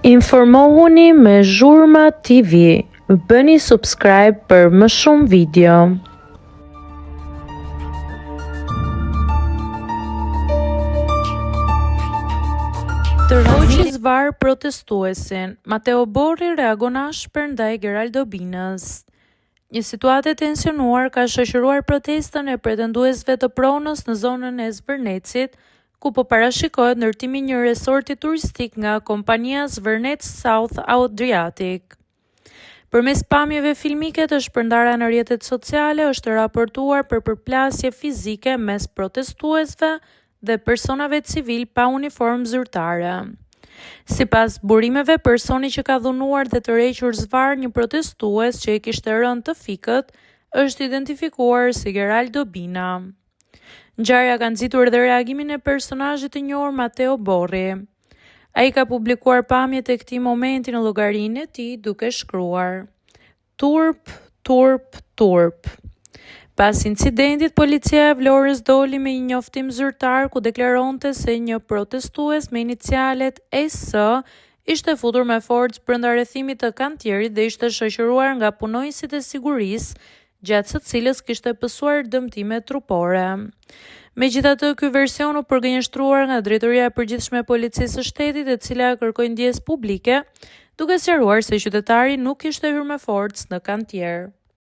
Informohuni me Zhurma TV. Bëni subscribe për më shumë video. Tërhoqi zvar protestuesin. Mateo Borri reagon ashpër ndaj Geraldo Binës. Një situatë e tensionuar ka shoqëruar protestën e pretenduesve të pronës në zonën e Zvërnecit, ku po parashikohet ndërtimi një resorti turistik nga kompania Zvërnec South Adriatic. Përmes pamjeve filmike të shpërndara në rrjetet sociale është raportuar për përplasje fizike mes protestuesve dhe personave civil pa uniform zyrtare. Sipas burimeve, personi që ka dhunuar dhe tërhequr zvar një protestues që i kishte rënë të fikët është identifikuar si Geraldo Bina. Ngjarja ka nxitur edhe reagimin e personazhit të njohur Mateo Borri. Ai ka publikuar pamjet e këtij momenti në llogarinë e tij duke shkruar: Turp, turp, turp. Pas incidentit, policia e Vlorës doli me një njoftim zyrtar ku deklaronte se një protestues me inicialet S ishte futur me forcë brenda rrethimit të kantierit dhe ishte shoqëruar nga punonjësit e sigurisë, gjatë së cilës kishte pësuar dëmtime trupore. Megjithatë, ky version u përgënjeshtruar nga Drejtoria e Përgjithshme e Policisë së Shtetit, e cila kërkoi ndjesë publike, duke sqaruar se qytetari nuk kishte hyrë me forcë në kantier.